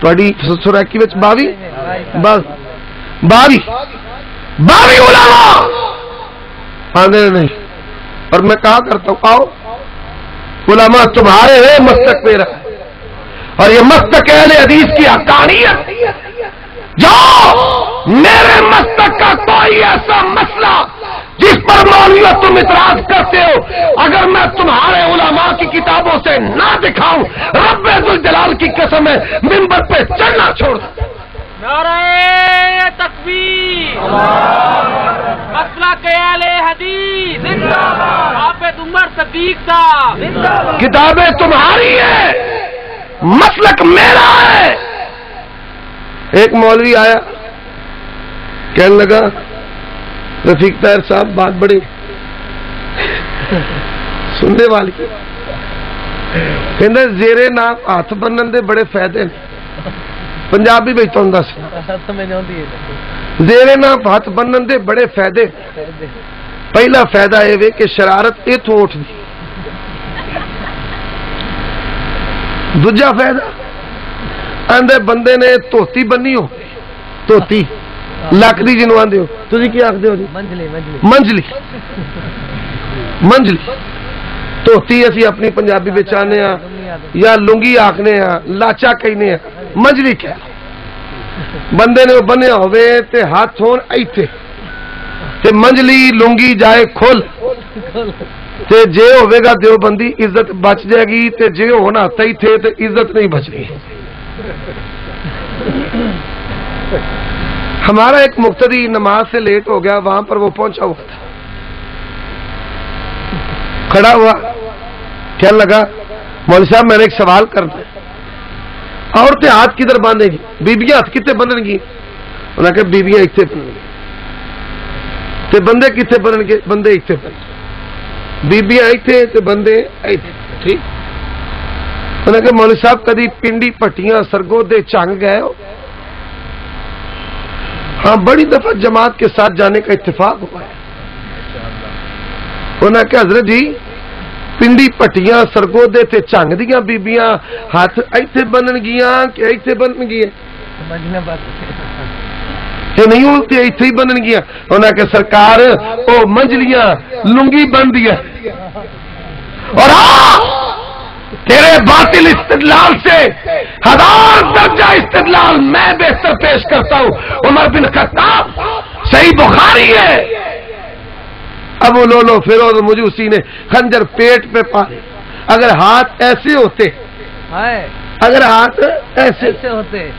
تھوڑی سرائکی وچ 22 علماء آنے نہیں. اور میں کہا کرتا ہوں آؤ علماء تمہارے ہیں، مستق میرا ہے. اور یہ مستق اہل حدیث کی حقانیت، جو میرے مستق کا کوئی ایسا مسئلہ جس پر مولویوں تم اعتراض کرتے ہو، اگر میں تمہارے علماء کی کتابوں سے نہ دکھاؤں، رب ذوالجلال کی قسم ہے منبر پہ چڑھنا چھوڑ دوں. نعرہ تکبیر، مسلک اہل حدیث زندہ باد، حافظ عمر صدیق صاحب زندہ باد. کتابیں تمہاری ہیں، مسلک میرا ہے. ایک مولوی آیا کہنے لگا رفیق طاہر صاحب بات بڑی سننے والی، کہنے زیرے نام ہاتھ بنن دے بڑے فائدے نے. پنجابی بھی تو دس زیرے نام ہاتھ بنن دے بڑے فائدے. پہلا فائدہ یہ کہ شرارت اتوں اٹھ دی. دوجا فائدہ آندے بندے نے دھوتی بنی ہو، دھوتی لکڑی جنوں آندے ہو تسی کی آکھدے ہو جی؟ منجلی. دھوتی اسی اپنی پنجابی وچ آنے ہاں یا لنگی آکھنے ہاں، لاچا کہنے ہاں، منجلی کیا. بندے نے بنیا ہوئے تے ہاتھ ہون ایتھے تے منجلی لنگی جائے کھول تے جے ہوئے گا دیوبندی عزت بچ جائے گی، تے جے ہونا تئی تھے تے عزت نہیں بچنی. ہمارا ایک مقتدی نماز سے لیٹ ہو گیا، وہاں پر وہ پہنچا ہوا تھا، کھڑا ہوا کہنے لگا مولوی صاحب میں نے ایک سوال کرنا ہے. عورتیں ہاتھ کدھر باندھیں گی؟ بیبیاں ہاتھ کتنے بنن گی؟ انہوں نے کہا بیبیاں اتنے بنن گی. تے بندے کتنے بنن گے؟ بندے اتنے بنن گے. بیبیاں اتنے تے بندے اتنے. ٹھیک. انہوں نے کہا مولوی صاحب کدی پنڈی پٹیاں سرگودے چنگ گئے ہو؟ ہاں بڑی دفعہ جماعت کے ساتھ جانے کا اتفاق ہوا ہے. انہوں نے کہا حضرت جی پنڈی پٹیاں سرگودے تے چنگ دیاں بیبیاں ہاتھ ایتھے بنن گیاں کہ ایتھے بنن گیاں کہ نہیں ہوتی ایتھے ہی بنن گیاں؟ انہوں نے کہا سرکار او منجلیاں لنگی بن دیا. اور تیرے باطل استدلال سے 1000 درجہ استدلال میں بہتر پیش کرتا ہوں. عمر بن خطاب صحیح بخاری ہے. اب وہ لو پھر اور مجھے اسی نے خنجر پیٹ پہ پارے. اگر ہاتھ ایسے ہوتے، اگر ہاتھ ایسے ہوتے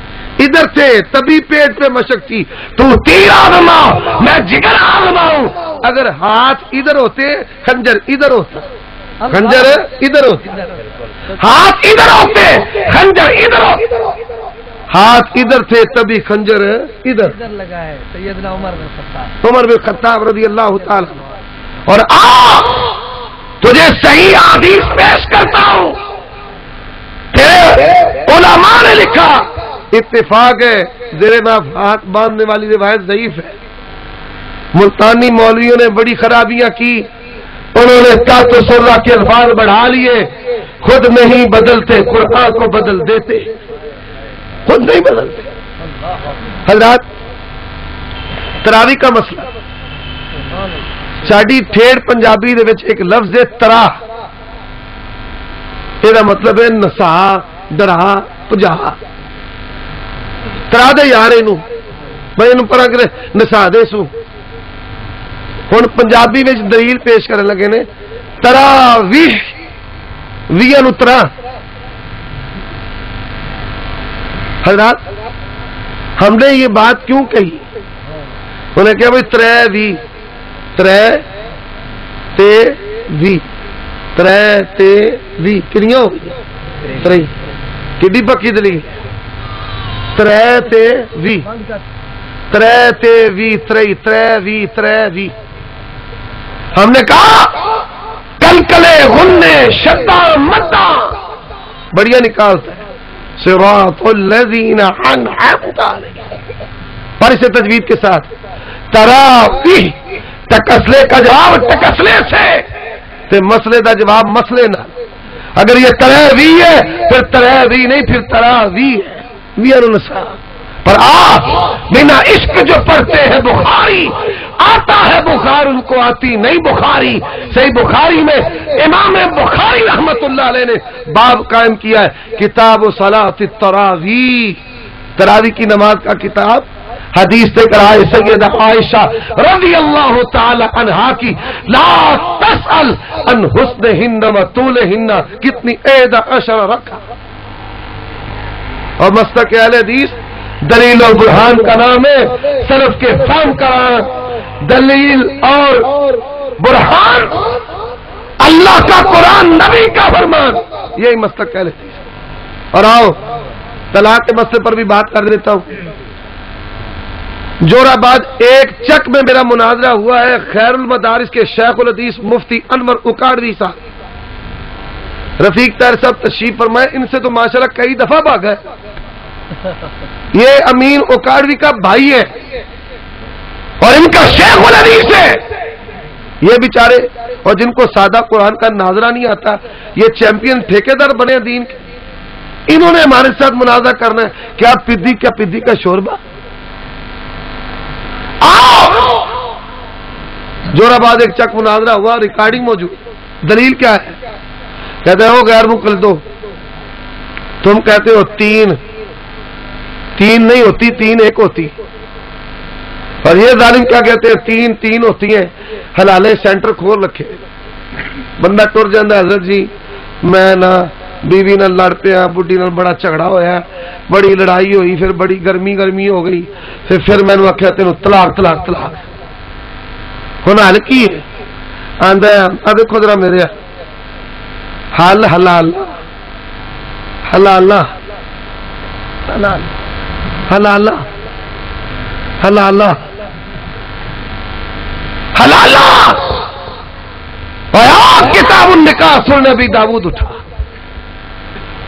ادھر تھے تبھی پیٹ پہ مشق تھی. تو تیر آزما میں جگر آزما ہوں. اگر ہاتھ ادھر ہوتے خنجر ادھر ہوتا، خنجر ادھر ہوتا. ہاتھ ادھر ہوتے خنجر ادھر ہوتا. ہاتھ ادھر تھے تبھی خنجر ادھر لگا ہے. سیدنا عمر بن خطاب رضی اللہ تعالی. اور تجھے صحیح حدیث پیش کرتا ہوں. علماء نے لکھا اتفاق ہے زیر ناف ہاتھ باندھنے والی روایت ضعیف ہے. ملتانی مولویوں نے بڑی خرابیاں کی. انہوں نے تحت سرہ کے الفاظ بڑھا لیے. خود نہیں بدلتے قرآن کو بدل دیتے، خود نہیں بدلتے. حضرات تراوی کا مسئلہ ساڈی ٹھیڑ پنجابی دے وچ ایک لفظ ہے ترا. یہ مطلب ہے نسا ڈرا پجا. ترا دے یار یہ پڑھا کرے نسا دے سو. ہوں پنجابی وچ دلیل پیش کرنے لگے نے ترا وی ترا. حضرات ہم نے یہ بات کیوں کہی؟ انہوں نے کہا بھائی ترے تے وی کنیاں ہو گئی؟ ترے کڈی پکی دلی ترے تے وی ترے وی. ہم نے کہا کلکلے غنے شدہ مدہ بڑھیا نکالتا ہے صراط الذین انعمت علیہم پر اسے تجوید کے ساتھ. تراویح ٹکسلے کا جواب ٹکسلے سے تے مسئلے دا جواب مسئلے نہ. اگر یہ تراویح ہے پھر تراویح نہیں، پھر تراویح ہے. پر بنا عشق جو پڑھتے ہیں بخاری آتا ہے بخار ان کو آتی نہیں بخاری. صحیح بخاری میں امام بخاری رحمت اللہ علیہ نے باب قائم کیا ہے کتاب صلاۃ التراویح، تراویح کی نماز کا کتاب. حدیث سے کرائے سیدہ عائشہ رضی اللہ تعالی عنہا کی لا تسأل عن حسنہن و طولہن کتنی 11 رکعہ. اور مستق اہل حدیث دلیل اور برہان کا نام ہے، سلف کے فہم کا دلیل اور برہان اللہ کا قرآن نبی کا فرمان، یہی مستق اہل حدیث. اور آؤ طلاق کے مسئلے پر بھی بات کر دیتا ہوں. جوراباد ایک چک میں میرا مناظرہ ہوا ہے خیر المدارس کے شیخ الحدیث مفتی انور اکاڑوی صاحب، رفیق طاہر صاحب تشریف فرمائے. ان سے تو ماشاءاللہ کئی دفعہ بھاگا ہے. یہ امین اکاڑوی کا بھائی ہے اور ان کا شیخ الحدیث ہے. یہ بیچارے اور جن کو سادہ قرآن کا ناظرہ نہیں آتا، یہ چیمپئن ٹھیکیدار بنے دین کے، انہوں نے ہمارے ساتھ مناظرہ کرنا ہے. کیا پدی کا شوربہ. جوراباد ایک چک مناظرہ ہوا، ریکارڈنگ موجود. دلیل کیا ہے؟ کہتے ہو غیر مقلدو تم کہتے ہو تین نہیں ہوتی، 3 1 ہوتی. اور یہ ظالم کیا کہتے ہیں 3 ہوتی ہیں. حلالے سینٹر کھول رکھے. بندہ ٹر جاندہ حضرت جی میں نہ بیوی نہ لڑ پیا، بڈی نہ بڑا جھگڑا ہویا، بڑی لڑائی ہوئی، پھر بڑی گرمی ہو گئی، پھر میں نے آخیا تینوں طلاق ہوں حل کی ہے. آدھا دیکھو ذرا میرے حل حلال حلال حلال حلال حلال حلال. کتاب النکاح سن نبی داؤد اٹھا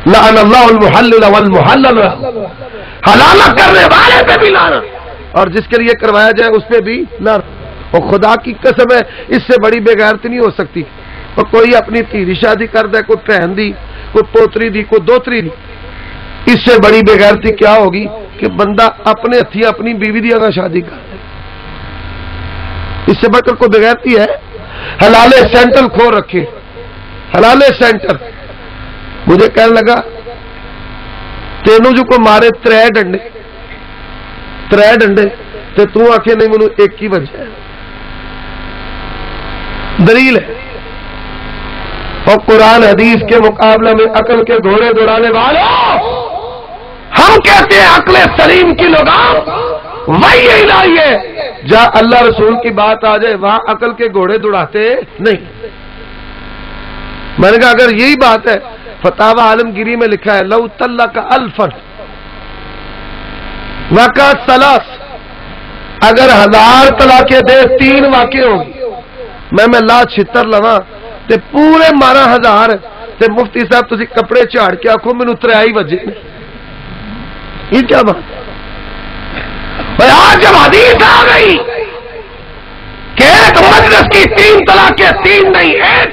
لعن اللہ المحلل والمحلل، حلال کرنے والے پہ بھی لعنت اور جس کے لیے کروایا جائے اس پہ بھی لعنت. اور خدا کی قسم ہے اس سے بڑی بے غیرتی نہیں ہو سکتی. اور کوئی اپنی تیری شادی کر دے، کوئی بہن دی، کوئی پوتری دی، کوئی دوتری دی، اس سے بڑی بے غیرتی کیا ہوگی کہ بندہ اپنے ہتھی اپنی بیوی دی اگر شادی کر دے. اس سے بڑھ کر کوئی بے غیرتی ہے؟ حلالے سینٹر کھول رکھے، حلالے سینٹر. مجھے کہنے لگا تینوں جو کو مارے 3 ڈنڈے تے تو آخے نہیں مینوں ایک ہی بچا ہے. دلیل ہے. اور قرآن حدیث کے مقابلے میں عقل کے گھوڑے دوڑانے والوں ہم کہتے ہیں عقل سلیم کی لگام وہی الہی ہے. جہاں اللہ رسول کی بات آ جائے وہاں عقل کے گھوڑے دوڑاتے نہیں. میں نے کہا اگر یہی بات ہے، فتاوی عالمگیری میں لکھا ہے لو طلق الفا وقعت ثلاث، اگر 1000 طلاقیں دے 3 واقع ہوگی. میں لا چھتر لواں تے پورے 12000 تے مفتی صاحب تسی کپڑے جھاڑ کے آکھو مینوں 3 بجے. یہ کیا بات ہے؟ آج جب حدیث آ گئی کہ ایک مجلس کی 3 طلاقیں 3 نہیں 1،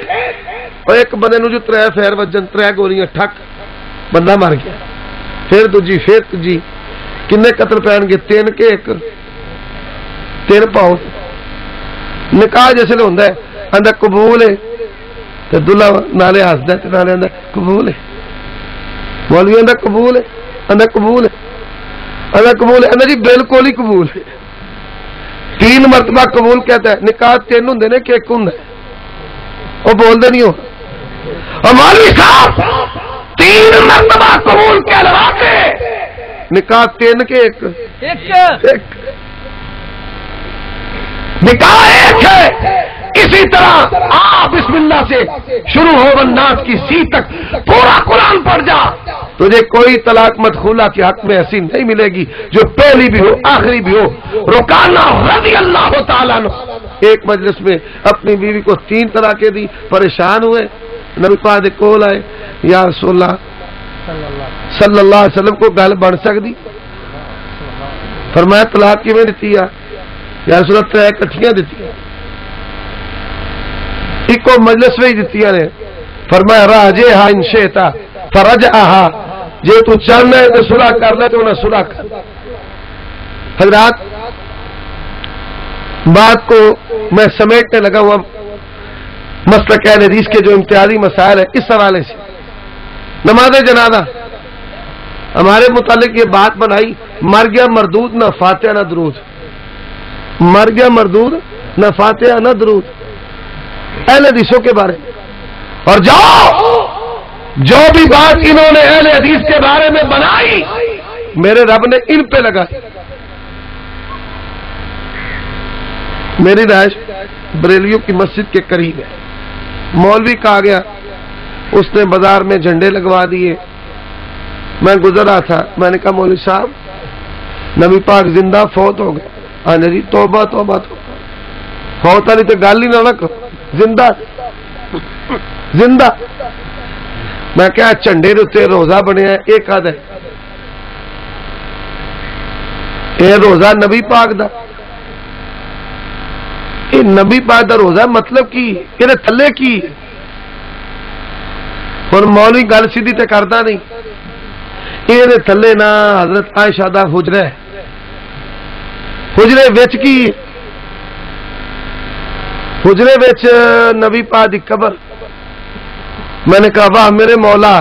اور ایک بندے نو جو 3 فیر وجن 3 گولیاں ٹھک بندہ مر گیا، پھر تجی کنے قتل پہن گے 3 کے 1 3 پاؤ. نکاح جیسے ہوتا ہے آدھا قبول ہے تو دلہا نالے ہسدا ہے نالے آدھا قبول ہے. مولوی آدھا قبول ہے، آدھا قبول ہے، آدھا قبول ہے، آدھا جی بالکل ہی قبول ہے. 3 مرتبہ قبول کہتا ہے. نکاح 3 ہوں نے کہ 1 ہوں؟ وہ بولتے نہیں ہو. اور مولوی صاحب 3 مرتبہ قبول کہلواتے نکاح 3 کے 1 نکاح 1 ہے. اسی طرح آپ بسم اللہ سے شروع ہو والناس کی سی تک پورا قرآن پڑھ جا، تجھے کوئی طلاق مدخولہ کے حق میں ایسی نہیں ملے گی جو پہلی بھی ہو آخری بھی ہو. رکانہ رضی اللہ تعالیٰ عنہ ایک مجلس میں اپنی بیوی کو 3 طلاقیں دی، پریشان ہوئے. نبی پاک دے کول آئے، یا رسول اللہ صلی اللہ علیہ وسلم کو گل بن سکتی؟ فرمایا طلاق کیویں دتی ہے؟ یا رسول اللہ 3 اکٹھیاں دتی ایکو مجلس میں دتیاں نے. فرمایا راجعھا ان شئتا فرجعھا جے تو چاہنا ہے تو صلح کر لے تو انہیں صلح کر. حضرات بات کو میں سمیٹنے لگا ہوا مسلک اہل حدیث کے جو امتیازی مسائل ہیں اس حوالے سے. نماز جنازہ ہمارے متعلق یہ بات بنائی مر گیا مردود نہ فاتحہ نہ درود. مر گیا مردود نہ فاتحہ نہ درود اہل حدیثوں کے بارے میں. اور جو بھی بات انہوں نے اہل حدیث کے بارے میں بنائی میرے رب نے ان پہ لگائی. میری رہائش بریلیوں کی مسجد کے قریب ہے. مولوی کہا گیا اس نے بازار میں جھنڈے لگوا دیے. میں گزر رہا تھا, میں نے کہا مولوی صاحب نبی پاک زندہ فوت ہو گئے. ہاں جی توبہ توبہ توبہ, فوت والی تو گل ہی نہ کرو, زندہ زندہ. میں کیا جھنڈے کے اتنے روزہ بنیا ایک آدھ ہے یہ روزہ نبی پاک دا, یہ نبی پاک دا روزہ مطلب کی یہ تھلے کی. اور مولوی گل سیدھی تے کرتا نہیں. یہ تھلے نہ حضرت عائشہ دا حجرہ ہے, حجرے وچ کی حجرے وچ نبی پاک دی قبر. میں نے کہا واہ میرے مولا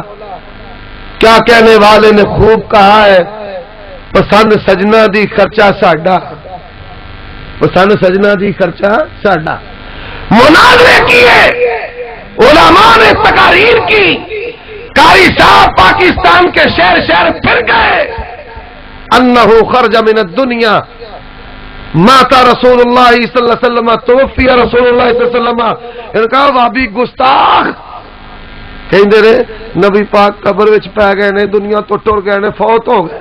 کیا کہنے والے نے خوب کہا ہے, پسند سجنا دی خرچہ ساڈا, پسند سجنا دی خرچہ ساڈا. مناظرے کیے علماء نے تقاریر کی, قاری صاحب پاکستان کے شہر شہر پھر گئے. انہو خرج من الدنیا مات رسول اللہ صلی اللہ علیہ وسلم توفی رسول اللہ صلی اللہ علیہ وسلم. ان کا وابی گستاخ کہندے رہے نبی پاک قبر وچ پی گئے نے, دنیا تو ٹر گئے نے, فوت ہو گئے.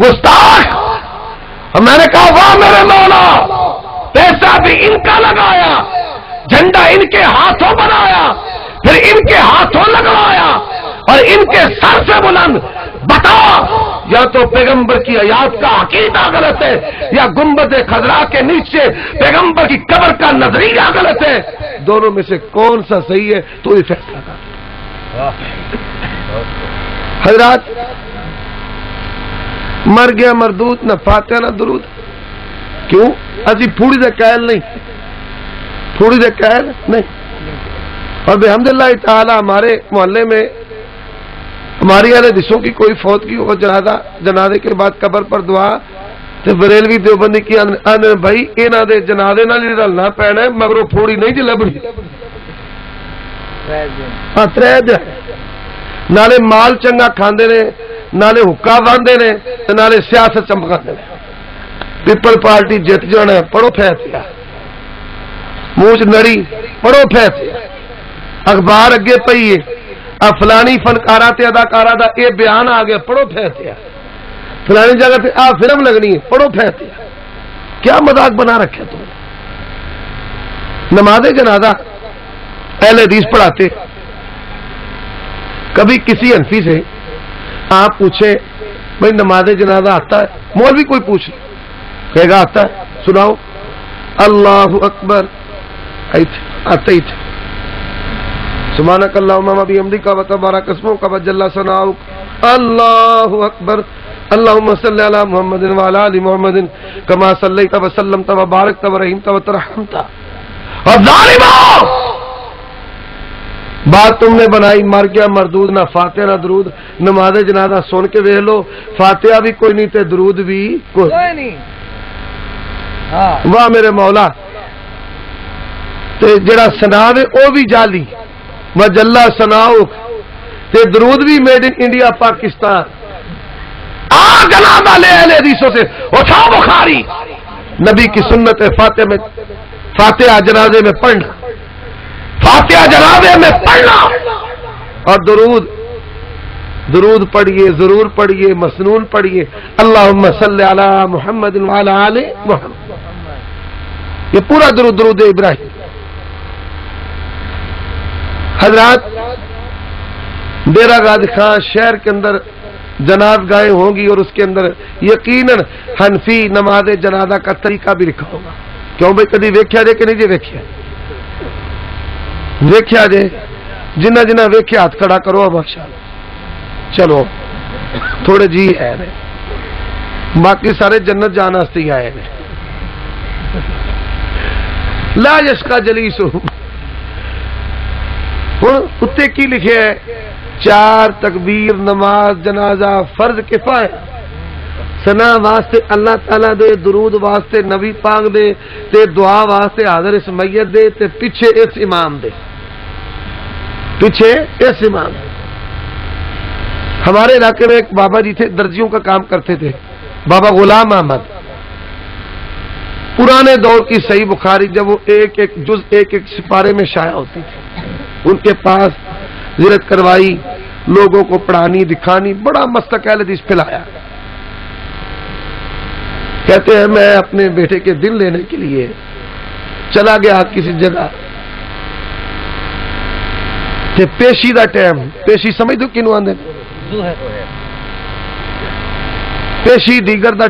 گستاخ. میں نے کہا واہ میرے مولا, پیسہ بھی ان کا لگایا, جھنڈا ان کے ہاتھوں بنایا, پھر ان کے ہاتھوں لگوایا اور ان کے سر سے بلند. بتا یا تو پیغمبر کی آیات کا عقیدہ غلط ہے یا گنبد خضرا کے نیچے پیغمبر کی قبر کا نظریہ غلط ہے. دونوں میں سے کون سا صحیح ہے تو یہ فیصلہ کر. حضرات مر گیا مردود نہ فاتحہ نہ درود. کیوں اسی پھوڑی دے قائل نہیں, پھوڑی دے قائل نہیں. اور بحمدللہ تعالی ہمارے محلے میں ہماری اہل حدیثوں کی کوئی فوت کی ہو جنازے کے بعد قبر پر دعا تو بریلوی دیوبندی کی بھائی انہاں دے جنازے نال رلنا پینا ہے مگروں پھوڑی نہیں جی لبنی. ہاں ترے دن نالے مال چنگا کھاندے نے, نالے حکا باندھے نے, نالے سیاست چمکاندے نے. پیپل پارٹی جت جانا ہے پڑھو فیصلہ, منہ نڑی پڑھو فیصلہ, اخبار اگے پئی ہے فلانی فنکارا تے اداکارا دا اے بیان آ گیا پڑھو فیصلہ, فلانی جگہ تے آ فلم لگنی ہے پڑھو فیصلہ. کیا مذاق بنا رکھا تم. نماز جنازہ اہل حدیث پڑھاتے. کبھی کسی حنفی سے آپ پوچھیں بھائی نماز جنازہ آتا ہے, مولوی کوئی پوچھ کہے گا آتا ہے, سناؤ. اللہ اکبر آتا ہی تھے. سبحانک اللہم وبحمدک وتبارک اسمک وجل ثناؤک. اللہ اکبر. اللہم صلی علی محمد وعلی آل محمد کما صلیت وسلمت وبارکت ورحمت وترحمت. اور ظالموں بات تم نے بنائی مر گیا مردود نہ فاتحہ نہ درود. نماز جنازہ سن کے ویکھ لو, فاتحہ بھی کوئی نہیں تے درود بھی کوئی نہیں. واہ میرے مولا. تے جڑا سنا دے او بھی جعلی وجلا سناؤ تے درود بھی میڈ ان انڈیا پاکستان. آ جنازہ لے اہل حدیثوں سے اٹھا بخاری نبی کی سنت فاتحہ میں, فاتحہ جنازے میں پڑھنا, فاتحہ جنازے میں پڑھنا. اور درود درود پڑھیے, ضرور پڑھیے, مسنون پڑھیے. اللہم صلی علی محمد وعلی آل محمد. یہ پورا درود درود ابراہیم. حضرات ڈیرہ غازی خان شہر کے اندر جناز گاہیں ہوں گی اور اس کے اندر یقیناً حنفی نماز جنازہ کا طریقہ بھی لکھا ہوگا. کیوں بھائی کدی ویکھیا جے کہ نہیں جی ویکھیا؟ ویکھیا جے, جنہ جنہ ویکھیا ہاتھ کھڑا کرو ماشاءاللہ. چلو تھوڑے جی ہے باقی سارے جنت جان واسطے ہی آئے نے. لا یشقا جلیسہ. ہوں اتنے کی لکھے ہے 4 تکبیر نماز جنازہ فرض کفایہ سنا واسطے اللہ تعالیٰ دے درود واسطے نبی پاک دے تے دعا واسطے حاضر اس میت دے تے پیچھے اس امام دے پیچھے اس امام. ہمارے علاقے میں ایک بابا جی تھے درزیوں کا کام کرتے تھے بابا غلام احمد. پرانے دور کی صحیح بخاری جب وہ ایک جز ایک سپارے میں شائع ہوتی تھی ان کے پاس زیارت کروائی لوگوں کو پڑھانی دکھانی بڑا مستقل حدیث پھیلایا. کہتے ہیں میں اپنے بیٹے کے دل لینے کے لیے چلا گیا کسی جگہ تے پیشی دا ٹائم پیشی سمجھ دو کنو آندے پیشی دیگر دا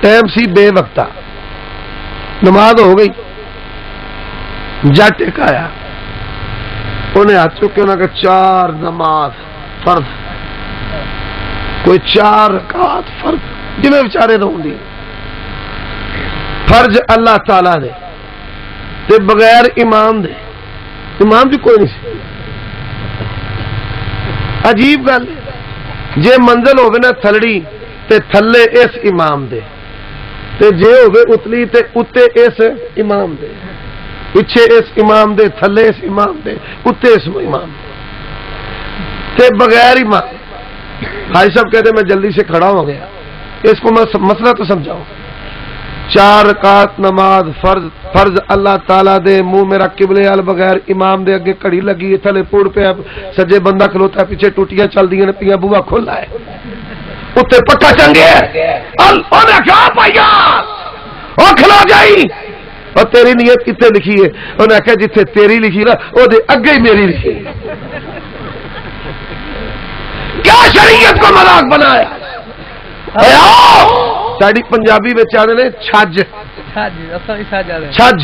ٹائم سی بے وقتا نماز ہو گئی جٹ ایک آیا انہیں ہاتھ چکے انہوں نے 4 نماز فرض کوئی 4 رکعت فرض جی میں بچارے رہوں دی فرض اللہ تعالی دے تے بغیر امام دے امام بھی کوئی نہیں سی. عجیب گل جے منزل ہوگی نا تھلڑی تے تھلے اس امام دے تے جے ہوگی اتلی تے اتے اس امام دے پیچھے اس امام دے تھلے اس امام دے اتے اس امام دے تے بغیر امام. حاجی صاحب کہتے میں جلدی سے کھڑا ہو گیا اس کو میں مسئلہ تو سمجھاؤں. 4 رکعت نماز فرض اللہ تعالیٰ دے منہ میرا قبلے ال بغیر امام دے اگے کڑی لگی تھلے پوڑ پہ سجے بندہ کھلوتا ہے پیچھے ٹوٹیاں چل دی پیا بوا کھلا ہے اتنے پکا چنگے کیا پایا وہ کھلا جائی اور تیری نیت کتنے لکھی ہے انہیں آخیا جتنے تیری لکھی نا وہ اگے ہی میری لکھی. کیا شریعت کو مذاق بنایا. ساری پنجابی آدھے نے چھج چھج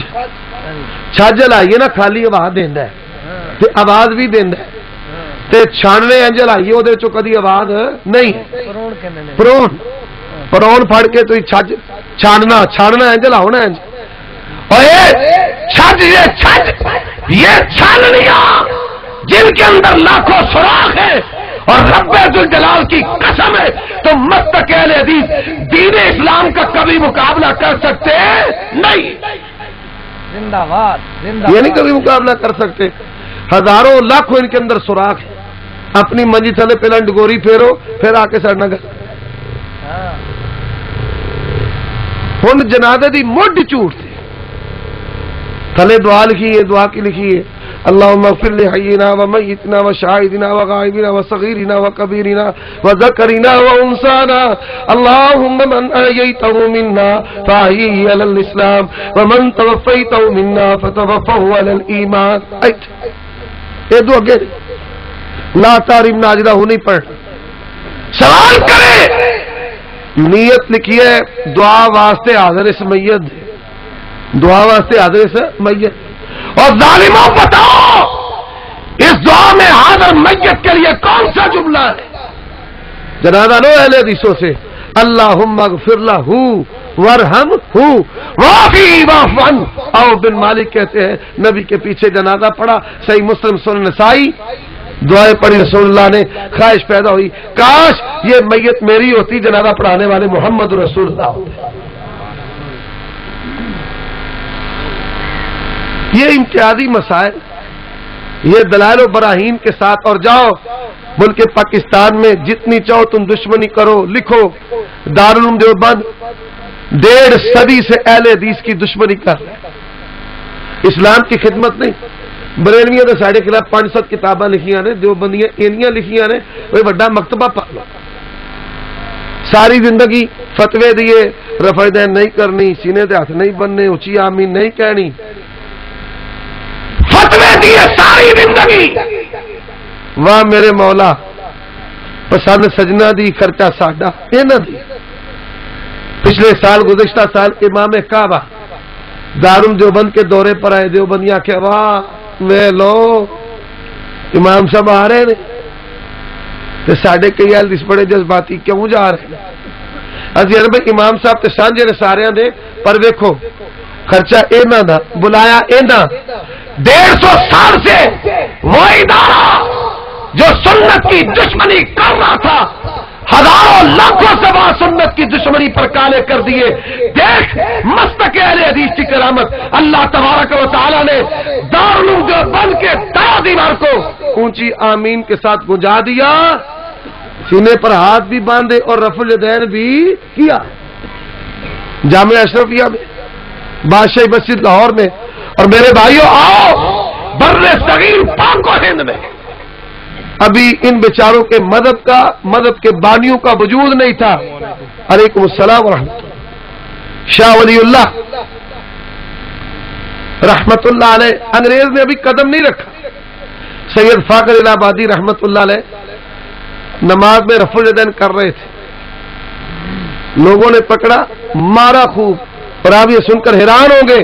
چھج لائیے نا خالی آواز دینا تے آواز بھی دینا تے چھاننے انج لائیے وہ کدی آواز نہیں پرون پھڑ کے تو چھج چھاننا انج لاؤ نا انج چھج یہ چھاننیاں جن کے اندر لاکھوں سوراخ ہے اور رب ذوالجلال کی قسم ہے تو مستقل حدیث دین اسلام کا کبھی مقابلہ کر سکتے نہیں. زندہ باد یہ نہیں کبھی مقابلہ کر سکتے. ہزاروں لاکھوں ان کے اندر سوراخ ہے. اپنی منجی تھلے پہلے ڈگوری پھیرو پھر آ کے سڑنا گا. ہن جنازے دی مڈ جھوٹ تھی تھلے دعا لکھی ہے دعا کی لکھی ہے اللهم اغفر لحينا وميتنا وشاهدنا وغائبنا وصغيرنا وكبيرنا وذكرنا وانثانا اللهم من احييته منا فاحيه على الاسلام ومن توفيته منا فتوفه على الايمان. یہ دو اگے لا تعریم ناجدہ ہو نہیں پڑھ سوال کرے نیت لکھی ہے دعا واسطے حاضر اس میت دعا واسطے حاضر اس میت. اور ظالموں بتاؤ اس دعا میں حاضر میت کے لیے کون سا جملہ ہے؟ جنازہ لو اہل حدیثوں سے اللہم اغفر لہ ورحمہ وعافی واعف عنہ. او بن مالک کہتے ہیں نبی کے پیچھے جنازہ پڑھا صحیح مسلم سنن نسائی دعائیں پڑھی رسول اللہ نے خواہش پیدا ہوئی کاش یہ میت میری ہوتی جنازہ پڑھانے والے محمد رسول اللہ ہوتے. یہ امتیازی مسائل یہ دلائل و براہین کے ساتھ. اور جاؤ ملک پاکستان میں جتنی چاہو تم دشمنی کرو لکھو دارالعلوم دیوبند 1.5 صدی سے اہل حدیث کی دشمنی کر اسلام کی خدمت نہیں. بریلویاں نے ساڑھے خلاف 500 کتاباں لکھیاں نے دیوبندیاں اینیاں لکھیاں نے وہ بڑا مکتبہ پڑھ لو. ساری زندگی فتوے دیے رفع دین نہیں کرنی سینے تے ہاتھ نہیں بننے اچھی آمین نہیں کہنی فتوے دیے ساری زندگی. واہ میرے مولا پسند سجنا دی خرچہ ساڈا انہاں دی. پچھلے سال گزشتہ سال امام کعبہ دارالعلوم دیوبند کے دورے پر آئے دیوبندیاں کہ واہ میں لو امام صاحب آ رہے ہیں تو ساڈے کئی حدیث بڑے جذباتی کیوں جا رہے ہیں؟ ازیر بھائی امام صاحب تے سانجے نے سارے دے، پر ویکھو خرچہ اینا دا، بلایا اینا 150 سال سے وہ ادارہ جو سنت کی دشمنی کر رہا تھا، ہزاروں لاکھوں سوا سنت کی دشمنی پر کالے کر دیے۔ دیکھ مستق اہل حدیث کی کرامت، اللہ تبارک و تعالی نے دارالعلوم دیوبند کے دیوار کو اونچی آمین کے ساتھ گنجا دیا، سینے پر ہاتھ بھی باندھے اور رفع الیدین بھی کیا۔ جامعہ اشرفیہ میں، بادشاہی مسجد لاہور میں، اور میرے بھائیوں آؤ بر صغیر پاک و ہند میں ابھی ان بیچاروں کے مذہب کے بانیوں کا وجود نہیں تھا۔ علیکم السلام ورحمۃ اللہ۔ شاہ ولی اللہ رحمت اللہ علیہ انگریز نے ابھی قدم نہیں رکھا۔ سید فاخر الہ آبادی رحمت اللہ علیہ نماز میں رفع الیدین کر رہے تھے، لوگوں نے پکڑا، مارا خوب، اور آپ یہ سن کر حیران ہوں گے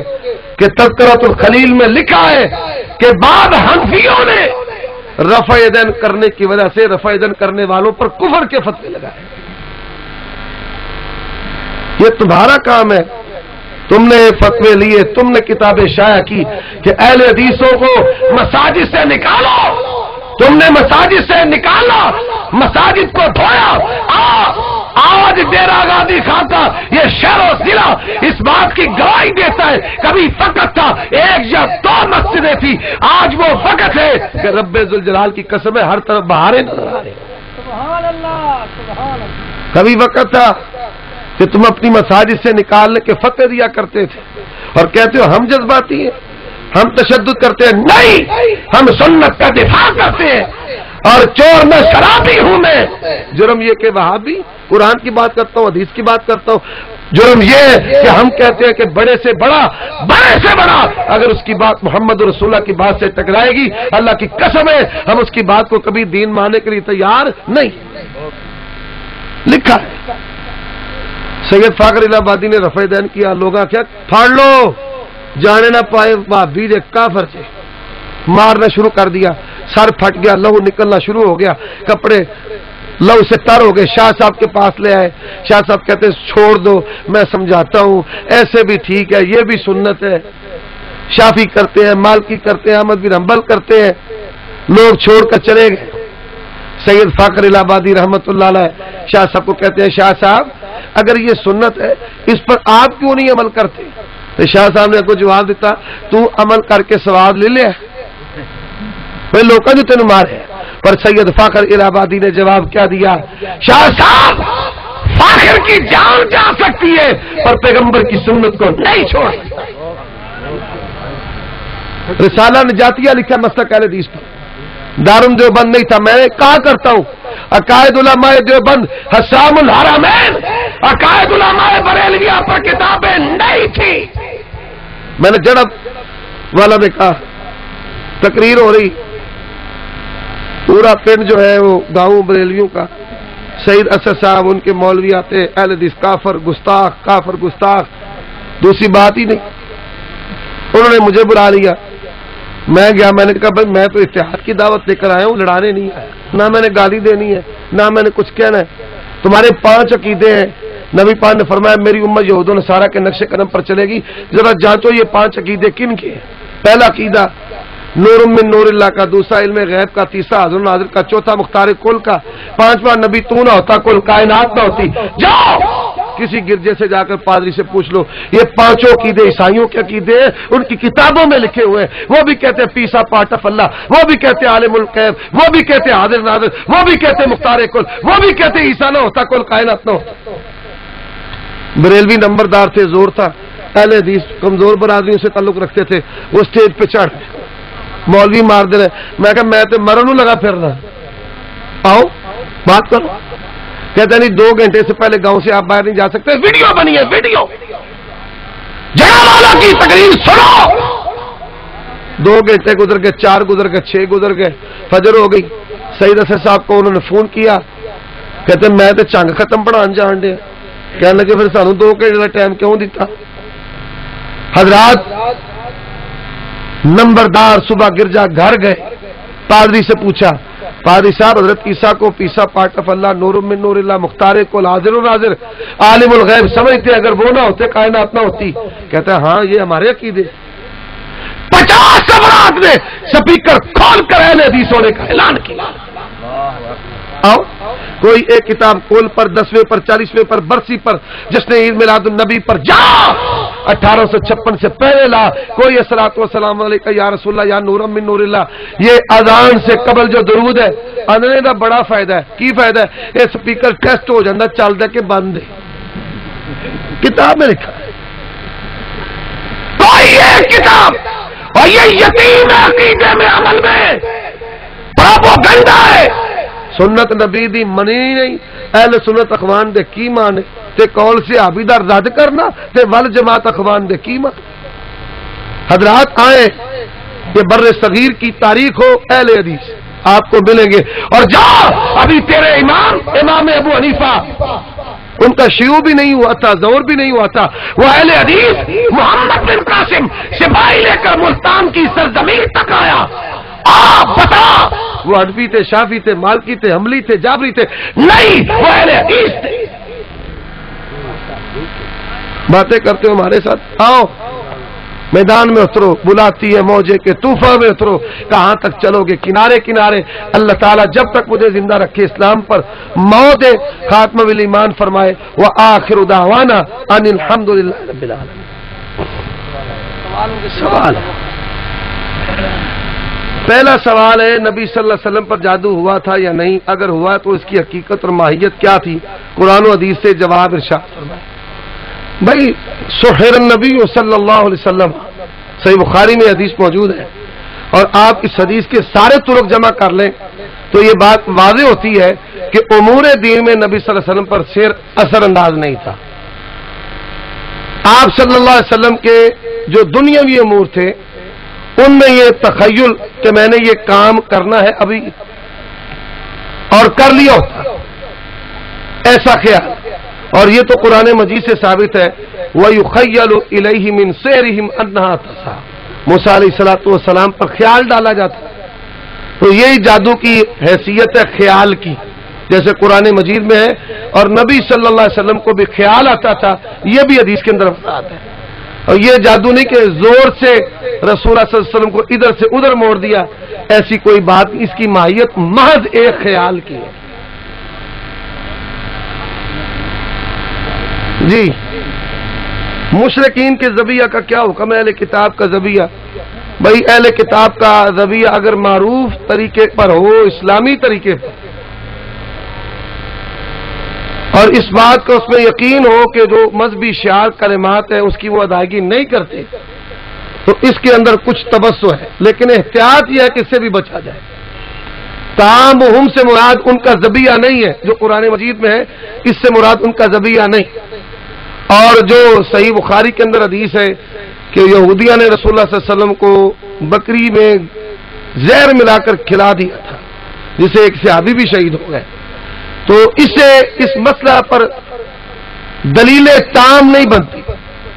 کہ تذکرۃ الخلیل میں لکھا ہے کہ بعد حنفیوں نے رفع الیدین کرنے کی وجہ سے رفع الیدین کرنے والوں پر کفر کے فتوے لگائے۔ یہ تمہارا کام ہے، تم نے فتوے لیے، تم نے کتابیں شائع کی کہ اہل حدیثوں کو مساجد سے نکالو، تم نے مساجد سے نکالا، مساجد کو دھویا۔ آج ڈیرہ غازی خان کا یہ شہر و ضلع اس بات کی گواہی دیتا ہے، کبھی وقت تھا 1 یا 2 مسجدیں تھی، آج وہ وقت ہے کہ رب ذوالجلال کی قسم ہے ہر طرف بہاریں نظر آ رہے ہیں۔ سبحان اللہ، سبحان اللہ۔ کبھی وقت تھا کہ تم اپنی مساجد سے نکالنے کے فتوے دیا کرتے تھے اور کہتے ہو ہم جذباتی ہیں، ہم تشدد کرتے ہیں۔ نہیں، ہم سنت کا دفاع کرتے ہیں، اور چور میں شرابی ہوں میں۔ جرم یہ کہ وہابی قرآن کی بات کرتا ہوں، حدیث کی بات کرتا ہوں۔ جرم یہ کہ ہم کہتے ہیں کہ بڑے سے بڑا، بڑے سے بڑا اگر اس کی بات محمد رسول اللہ کی بات سے ٹکرائے گی، اللہ کی قسم ہے ہم اس کی بات کو کبھی دین ماننے کے لیے تیار نہیں۔ لکھا ہے سید فاخر الہ آبادی نے رفع الیدین کیا، لوگ کیا پھاڑ لو، جانے نہ پائے بھابی دے کافر سے، مارنا شروع کر دیا، سر پھٹ گیا، لہو نکلنا شروع ہو گیا، کپڑے لہو سے تر ہو گئے۔ شاہ صاحب کے پاس لے آئے، شاہ صاحب کہتے ہیں چھوڑ دو، میں سمجھاتا ہوں، ایسے بھی ٹھیک ہے، یہ بھی سنت ہے۔ شافعی کرتے ہیں، مالکی کرتے ہیں، احمد بن حنبل کرتے ہیں، لوگ چھوڑ کر چلے گئے۔ سید فاخر الہ آبادی رحمت اللہ علیہ شاہ صاحب کو کہتے ہیں شاہ صاحب اگر یہ سنت ہے اس پر آپ کیوں نہیں عمل کرتے؟ تو شاہ صاحب نے کو جواب دیتا تو عمل کر کے ثواب لے لے بھائی لوگوں نے تین مارے۔ پر سید فاخر الہ آبادی نے جواب کیا دیا؟ شاہ صاحب فاخر کی جان جا سکتی ہے پر پیغمبر کی سنت کو نہیں چھوڑ سکتا۔ رسالہ نجاتیہ لکھا مسلک اہل حدیث پر، دارالعلوم دیوبند نہیں تھا، میں نے کہا کرتا ہوں عقائد علماء دیوبند حسام الحرمین عقائد علماء بریلویہ پر کتابیں نہیں تھی۔ میں نے جڑب والا میں کہا تقریر ہو رہی، پورا پنڈ جو ہے وہ گاؤں بریلویوں کا، سعید اسد صاحب ان کے مولوی آتے، اہل حدیث کافر گستاخ، کافر گستاخ، دوسری بات ہی نہیں۔ انہوں نے مجھے بلا لیا، میں گیا، میں نے کہا بھائی میں تو اتحاد کی دعوت لے کر آیا ہوں، لڑانے نہیں آیا، نہ میں نے گالی دینی ہے نہ میں نے کچھ کہنا ہے، تمہارے 5 عقیدے ہیں، نبی پاک نے فرمایا میری امت یہود و نصارہ کے نقش قدم پر چلے گی، ذرا جانچو یہ 5 عقیدے کن کے ہیں۔ پہلا عقیدہ نور من نور اللہ کا، دوسرا علم غیب کا، تیسرا حاضر ناظر کا، چوتھا مختار کل کا، 5واں نبی تو نہ ہوتا کل کائنات نہ ہوتی۔ جاؤ کسی گرجے سے جا کر پادری سے پوچھ لو، یہ 5 عقیدے عیسائیوں کے عقیدے ہیں، ان کی کتابوں میں لکھے ہوئے ہیں، وہ بھی کہتے ہیں پیسا پارٹ آف اللہ، وہ بھی کہتے ہیں عالم الغیب، وہ بھی کہتے ہیں حاضر ناظر، وہ بھی کہتے ہیں مختار کل، وہ بھی کہتے ہیں عیسیٰ نہ ہوتا کل کائنات نہ ہوتا۔ بریلوی نمبردار تھے، زور تھا، اہل حدیث کمزور برادریوں سے تعلق رکھتے تھے، وہ اسٹیج پہ چڑھ مولوی مار دے رہے، میں کہا میں تو مرنوں لگا پھرنا، آؤ بات کرو۔ کہتے نہیں 2 گھنٹے سے پہلے گاؤں سے آپ باہر نہیں جا سکتے، ویڈیو بنی ہے، ویڈیو جگہ والا کی تقریر سنو۔ 2 گھنٹے گزر گئے، 4 گزر گئے، 6 گزر گئے، فجر ہو گئی۔ سعید اسد صاحب کو انہوں نے فون کیا، کہتے میں تو چنگ ختم پڑھان جان دیا، کہنے لگے پھر سانو 2 گھنٹے کا ٹائم کیوں دیتا؟ حضرات نمبردار صبح گرجا گھر گئے، پادری سے پوچھا پادری صاحب حضرت عیسیٰ کو پیسا پارٹ آف اللہ، نور من نور اللہ، مختار کو حاضر و ناظر، عالم الغیب سمجھتے اگر وہ نہ ہوتے کائنات نہ ہوتی. کہتا ہے ہاں یہ ہمارے عقیدے. 50 افراد نے سپیکر کھول کر اہل حدیث ہونے کا اعلان کیا. آؤ کوئی ایک کتاب کول پر 10ویں پر 40ویں پر برسی پر جس نے عید میلاد النبی پر جا 1856 سے پہلے لا. کوئی الصلوۃ والسلام علیکہ یا رسول اللہ یا نور من نور اللہ. یہ اذان سے قبل جو درود ہے آنے کا بڑا فائدہ ہے. کی فائدہ ہے؟ یہ سپیکر ٹیسٹ ہو جاتا چلتا کہ بند ہے. کتاب میں لکھا ہے کوئی ایک کتاب اور یہ یتیم ہے عقیدے میں عمل میں پروپیگنڈا ہے. سنت نبی دی منی نہیں. اہل سنت اخوان دے کی مانے تے قول سے عابدہ رد کرنا تے ول جماعت اخوان دے کی مان. حضرات آئے کہ بر صغیر کی تاریخ ہو اہل حدیث آپ کو ملیں گے. اور جاؤ ابھی تیرے امام ابو حنیفہ ان کا شیوع بھی نہیں ہوا تھا، ظہور بھی نہیں ہوا تھا. وہ اہل حدیث محمد بن قاسم سپاہی لے کر ملتان کی سرزمین تک آیا. آپ بتا وہ حنفی تھے، شافعی تھے، مالکی تھے، حنبلی تھے، جابری تھے؟ نہیں، وہ اہل حدیث تھے. باتیں کرتے ہو ہمارے ساتھ. آؤ میدان میں اترو، بلاتی ہے موجے کے طوفان میں اترو. کہاں تک چلو گے؟ کنارے کنارے. اللہ تعالیٰ جب تک مجھے زندہ رکھے اسلام پر موت خاتمہ بالایمان فرمائے. وآخر دعوانا ان الحمدللہ رب العالمین. سوال پہلا سوال ہے نبی صلی اللہ علیہ وسلم پر جادو ہوا تھا یا نہیں؟ اگر ہوا تو اس کی حقیقت اور ماہیت کیا تھی؟ قرآن و حدیث سے جواب ارشاد فرمائے. بھائی سحر النبی صلی اللہ علیہ وسلم صحیح بخاری میں حدیث موجود ہے اور آپ اس حدیث کے سارے طرق جمع کر لیں تو یہ بات واضح ہوتی ہے کہ امور دین میں نبی صلی اللہ علیہ وسلم پر سحر اثر انداز نہیں تھا. آپ صلی اللہ علیہ وسلم کے جو دنیاوی امور تھے ان میں یہ تخیل کہ میں نے یہ کام کرنا ہے ابھی اور کر لیا ہوتا ایسا خیال. اور یہ تو قرآن مجید سے ثابت ہے وَيُخَيَّلُ إِلَيْهِ مِن سِحْرِهِمْ أَنَّهَا تَسْعَىٰ. موسیٰ علیہ السلام پر خیال ڈالا جاتا. تو یہی جادو کی حیثیت ہے خیال کی جیسے قرآن مجید میں ہے. اور نبی صلی اللہ علیہ وسلم کو بھی خیال آتا تھا، یہ بھی حدیث کے اندر وضاحت ہے. اور یہ جادو نہیں کہ زور سے رسول اللہ صلی اللہ علیہ وسلم کو ادھر سے ادھر موڑ دیا، ایسی کوئی بات. اس کی ماہیت محض ایک خیال کی ہے. جی مشرکین کے ذبیحہ کا کیا حکم ہے؟ اہل کتاب کا ذبیحہ. بھائی اہل کتاب کا ذبیحہ اگر معروف طریقے پر ہو، اسلامی طریقے پر، اور اس بات کا اس میں یقین ہو کہ جو مذہبی شعار کلمات ہیں اس کی وہ ادائیگی نہیں کرتے تو اس کے اندر کچھ تبسو ہے. لیکن احتیاط یہ ہے کہ اس سے بھی بچا جائے. تام ہم سے مراد ان کا ذبیحہ نہیں ہے جو قرآن مجید میں ہے، اس سے مراد ان کا ذبیحہ نہیں. اور جو صحیح بخاری کے اندر حدیث ہے کہ یہودیہ نے رسول اللہ صلی اللہ علیہ وسلم کو بکری میں زہر ملا کر کھلا دیا تھا جسے ایک صحابی بھی شہید ہو گئے. تو اس مسئلہ پر دلیل تام نہیں بنتی.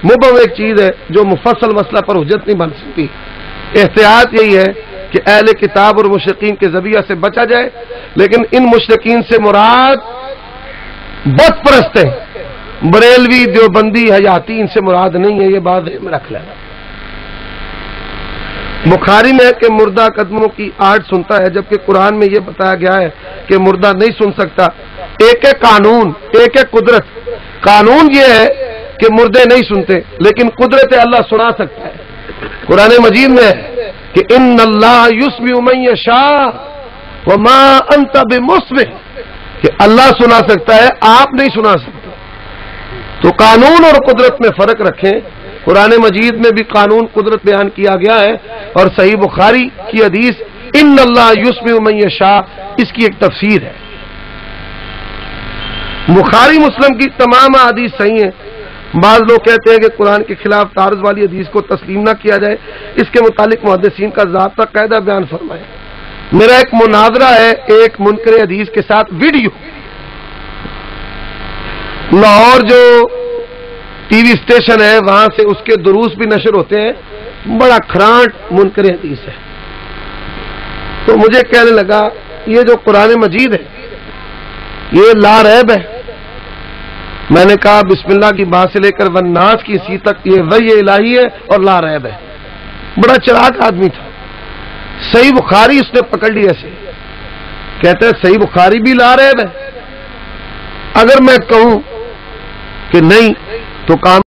مبہم ایک چیز ہے جو مفصل مسئلہ پر حجت نہیں بن سکتی. احتیاط یہی ہے کہ اہل کتاب اور مشرکین کے ذبیحہ سے بچا جائے. لیکن ان مشرکین سے مراد بت پرست ہیں، بریلوی، دیوبندی، حیاتی، ان سے مراد نہیں ہے. یہ بات میں رکھ لینا. بخاری میں ہے کہ مردہ قدموں کی آہٹ سنتا ہے جبکہ قرآن میں یہ بتایا گیا ہے کہ مردہ نہیں سن سکتا. ایک ہے قانون، ایک ہے قدرت. قانون یہ ہے کہ مردے نہیں سنتے لیکن قدرت اللہ سنا سکتا ہے. قرآن مجید میں ہے کہ ان اللہ یسمع من یشاء وما انت بمسمع، کہ اللہ سنا سکتا ہے آپ نہیں سنا سکتے. تو قانون اور قدرت میں فرق رکھیں. قرآن مجید میں بھی قانون قدرت بیان کیا گیا ہے اور صحیح بخاری کی حدیث ان اللہ یسمع من یشاء اس کی ایک تفسیر ہے. بخاری مسلم کی تمام احادیث صحیح ہیں. بعض لوگ کہتے ہیں کہ قرآن کے خلاف تعارض والی حدیث کو تسلیم نہ کیا جائے. اس کے متعلق محدثین کا ضابطہ قاعدہ بیان فرمائے. میرا ایک مناظرہ ہے ایک منکر حدیث کے ساتھ ویڈیو. لاہور جو ٹی وی اسٹیشن ہے وہاں سے اس کے دروس بھی نشر ہوتے ہیں. بڑا کھرانٹ منکر حدیث ہے. تو مجھے کہنے لگا یہ جو قرآن مجید ہے یہ لا ریب ہے. میں نے کہا بسم اللہ کی بات سے لے کر والناس کی اسی تک یہ وحی الہی ہے اور لا ریب ہے. بڑا چلاک آدمی تھا. صحیح بخاری اس نے پکڑ لی ایسے, کہتے ہیں صحیح بخاری بھی لا ریب ہے. اگر میں کہوں کہ نہیں تو کام